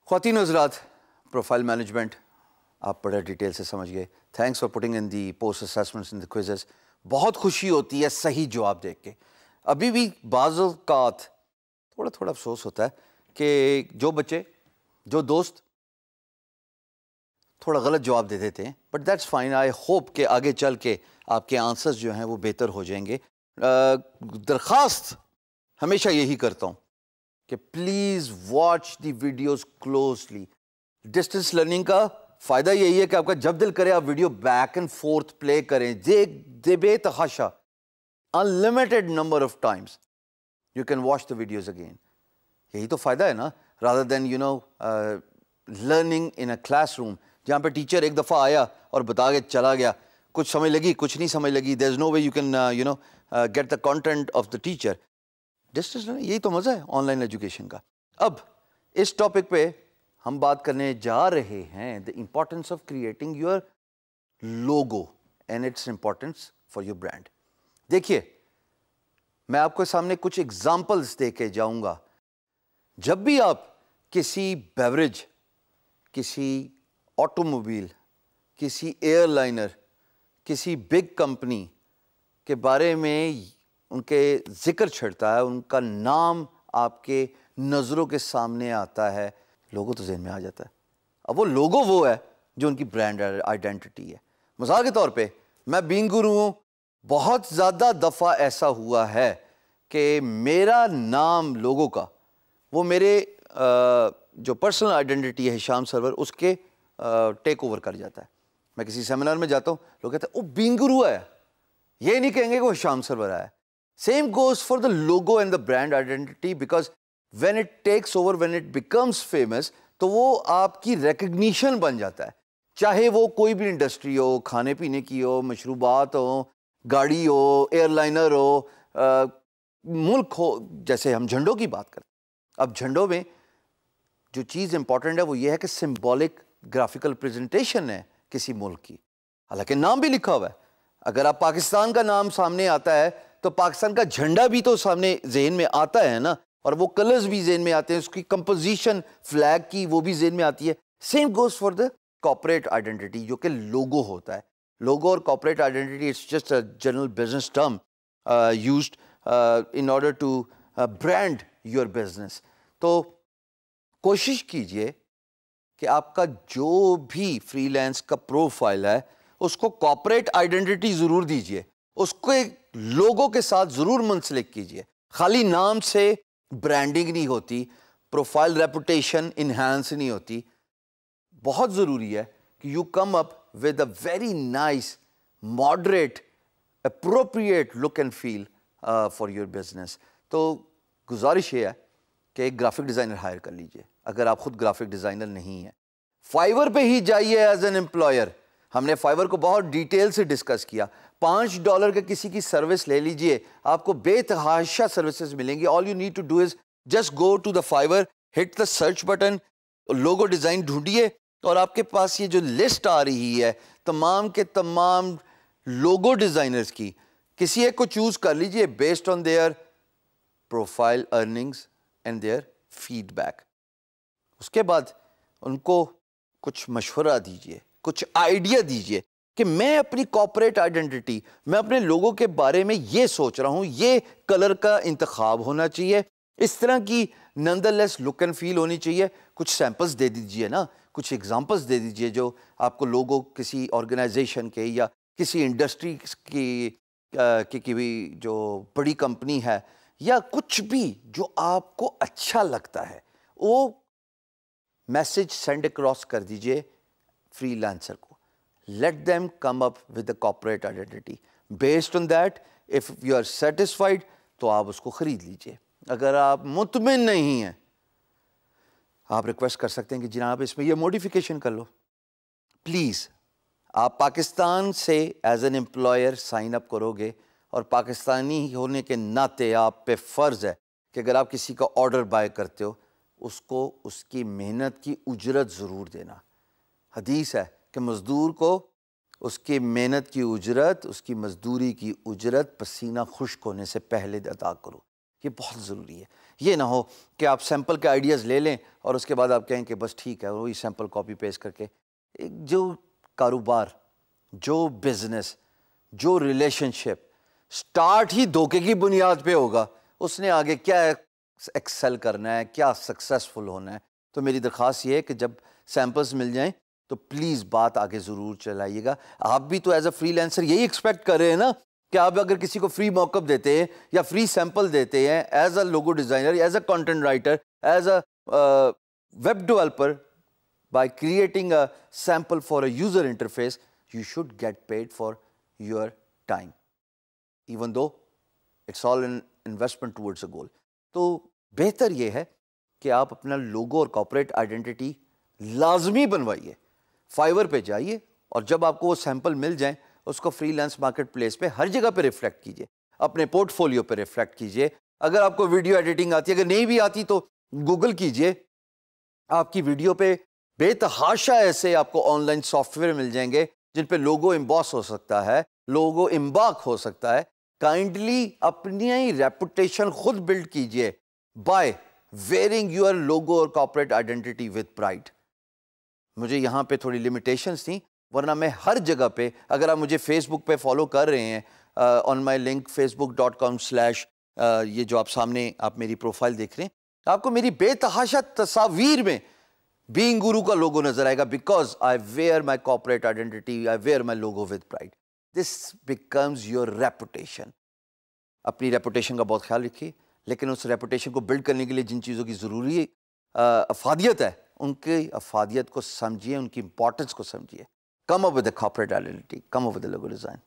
خواتین حضرات، profile management آپ بڑا ڈیٹیل سے سمجھ گئے. Thanks for putting in the post assessments in the quizzes. بہت خوشی ہوتی ہے صحیح جواب دیکھ کے. ابھی بھی بعض اوقات تھوڑا افسوس ہوتا ہے کہ جو دوست تھوڑا غلط جواب دے دیتے ہیں، but that's fine. I hope کہ آگے چل کے آپ کے آنسرز جو ہیں وہ بہتر ہو جائیں گے. درخواست ہمیشہ یہی کرتا ہوں کہ please watch the videos closely. Distance learning کا فائدہ یہی ہے کہ آپ کا جب دل کرے آپ video back and forth play کریں بے تحاشا. Unlimited number of times you can watch the videos again. یہی تو فائدہ ہے نا، rather than learning in a classroom جہاں پہ ٹیچر ایک دفعہ آیا اور بتا کے چلا گیا، کچھ سمجھ لگی کچھ نہیں سمجھ لگی. There is no way you can get the content of the teacher. Distance learning یہی تو مزہ ہے آن لائن ایجوکیشن کا. اب اس ٹاپک پہ ہم بات کرنے جا رہے ہیں the importance of creating your logo and its importance for your brand. دیکھیے، میں آپ کے سامنے کچھ ایگزامپلس دے کے جاؤں گا. جب بھی آپ کسی بیوریج، کسی آٹو موبائل، کسی ایئر لائنر، کسی بگ کمپنی کے بارے میں ان کے ذکر چھڑتا ہے، ان کا نام آپ کے نظروں کے سامنے آتا ہے، لوگو تو ذہن میں آ جاتا ہے. اب وہ لوگو وہ ہے جو ان کی برانڈ آئیڈینٹی ہے. مثال کے طور پہ میں بینگ گرو ہوں. بہت زیادہ دفعہ ایسا ہوا ہے کہ میرا نام لوگو کا وہ میرے جو پرسنل آئیڈینٹی ہے ہشام سرور، اس کے ٹیک اوور کر جاتا ہے. میں کسی سیمینار میں جاتا ہوں، لوگ کہتے ہیں وہ بینگ گرو ہے، یہ نہیں کہیں گے کہ وہ ہشام سرور ہے. Same goes for the logo and the brand identity, because when it takes over, when it becomes famous, تو وہ آپ کی ریکگنیشن بن جاتا ہے. چاہے وہ کوئی بھی انڈسٹری ہو، کھانے پینے کی ہو، مشروبات ہو، گاڑی ہو، ایئر لائنر ہو، ملک ہو. جیسے ہم جھنڈوں کی بات کرتے ہیں، اب جھنڈوں میں جو چیز امپورٹنٹ ہے وہ یہ ہے کہ سمبولک گرافیکل پریزنٹیشن ہے کسی ملک کی. حالانکہ نام بھی لکھا ہوا ہے. اگر آپ پاکستان کا نام سامنے آتا ہے تو پاکستان کا جھنڈا بھی تو سامنے ذہن میں آتا ہے نا، اور وہ کلرز بھی ذہن میں آتے ہیں، اس کی کمپوزیشن فلیگ کی وہ بھی ذہن میں آتی ہے. Same goes for the corporate identity جو کہ لوگو ہوتا ہے. لوگو اور corporate identity it's just a general business term used in order to brand your business. تو کوشش کیجئے کہ آپ کا جو بھی فری لانس کا پروفائل ہے اس کو کارپوریٹ آئیڈینٹی ضرور دیجئے، اس کو ایک لوگوں کے ساتھ ضرور منسلک کیجئے. خالی نام سے برانڈنگ نہیں ہوتی، پروفائل ریپوٹیشن انہانس نہیں ہوتی. بہت ضروری ہے کہ you come up with a very nice moderate appropriate look and feel for your business. تو گزارش یہ ہے کہ ایک گرافک ڈیزائنر ہائر کر لیجئے اگر آپ خود گرافک ڈیزائنر نہیں ہیں. فائیور پہ ہی جائیے ایز این امپلائر. ہم نے فائیور کو بہت ڈیٹیل سے ڈسکس کیا. $5 کے کسی کی سروس لے لیجئے، آپ کو بے تحاشا سروسز ملیں گی. All you need to do is just go to the Fiverr, hit the search button, logo design ڈھونڈیے، اور آپ کے پاس یہ جو لسٹ آ رہی ہے تمام کے تمام لوگو ڈیزائنرز کی، کسی ایک کو چوز کر لیجئے based on their profile earnings and their feedback. اس کے بعد ان کو کچھ مشورہ دیجئے، کچھ آئیڈیا دیجئے کہ میں اپنی کارپوریٹ آئیڈینٹی، میں اپنے لوگوں کے بارے میں یہ سوچ رہا ہوں، یہ کلر کا انتخاب ہونا چاہیے، اس طرح کی نندر لیس لک اینڈ فیل ہونی چاہیے. کچھ سیمپلز دے دیجئے نا، کچھ ایگزامپلز دے دیجئے جو آپ کو لوگو کسی آرگنائزیشن کے یا کسی انڈسٹری کی جو بڑی کمپنی ہے یا کچھ بھی جو آپ کو اچھا لگتا ہے وہ میسج سینڈ اکراس کر دیجئے فری لانسر کو. Let them come up with the corporate identity. Based on that, if you are satisfied, تو آپ اس کو خرید لیجئے. اگر آپ مطمئن نہیں ہیں، آپ ریکویسٹ کر سکتے ہیں کہ جناب اس میں یہ موڈیفیکیشن کر لو. پلیز آپ پاکستان سے as an employer sign up کرو گے، اور پاکستانی ہونے کے ناطے آپ پہ فرض ہے کہ اگر آپ کسی کا آرڈر بائی کرتے ہو اس کو اس کی محنت کی اجرت ضرور دینا. حدیث ہے کہ مزدور کو اس کی محنت کی اجرت، اس کی مزدوری کی اجرت پسینہ خشک ہونے سے پہلے ادا کرو. یہ بہت ضروری ہے. یہ نہ ہو کہ آپ سیمپل کے آئیڈیاز لے لیں اور اس کے بعد آپ کہیں کہ بس ٹھیک ہے وہی سیمپل کاپی پیسٹ کر کے. جو کاروبار، جو بزنس، جو ریلیشن شپ سٹارٹ ہی دھوکے کی بنیاد پہ ہوگا، اس نے آگے کیا ایکسل کرنا ہے، کیا سکسیسفل ہونا ہے. تو میری درخواست یہ ہے کہ جب سیمپلز مل جائیں تو پلیز بات آگے ضرور چلائیے گا. آپ بھی تو ایز اے فری لینسر یہی ایکسپیکٹ کر رہے ہیں نا کہ آپ اگر کسی کو فری موک اپ دیتے ہیں یا فری سیمپل دیتے ہیں as a logo designer, as a content writer, as a web developer, by creating a sample for a user interface, you should get paid for your time, even though it's all an investment towards a goal. تو بہتر یہ ہے کہ آپ اپنا لوگو اور corporate identity لازمی بنوائیے. فائیور پہ جائیے اور جب آپ کو وہ سیمپل مل جائیں اس کو فری لینس مارکیٹ پلیس پہ ہر جگہ پہ ریفلیکٹ کیجیے، اپنے پورٹ فولیو پہ ریفلیکٹ کیجیے. اگر آپ کو ویڈیو ایڈیٹنگ آتی ہے، اگر نہیں بھی آتی تو گوگل کیجیے. آپ کی ویڈیو پہ بے تحاشا ایسے آپ کو آن لائن سافٹ ویئر مل جائیں گے جن پہ لوگو امباس ہو سکتا ہے، لوگو امباک ہو سکتا ہے. کائنڈلی اپنی ریپوٹیشن خود بلڈ کیجئے بائی ویئرنگ یور لوگو اور کارپوریٹ آئیڈینٹی وتھ پرائڈ. مجھے یہاں پہ تھوڑی لیمیٹیشنز تھیں، ورنہ میں ہر جگہ پہ، اگر آپ مجھے فیس بک پہ فالو کر رہے ہیں آن مائی لنک facebook.com/، یہ جو آپ سامنے آپ میری پروفائل دیکھ رہے ہیں، آپ کو میری بے تحاشا تصاویر میں بینگ گرو کا لوگو نظر آئے گا. Because I wear my corporate identity, I wear my logo with pride. This becomes your reputation. اپنی ریپوٹیشن کا بہت خیال رکھیے، لیکن اس ریپوٹیشن کو بلڈ کرنے کے لیے جن چیزوں کی ضروری افادیت ہے ان کی افادیت کو سمجھیے، ان کی امپورٹنس کو سمجھیے. Come up with a corporate identity, come up with a logo design.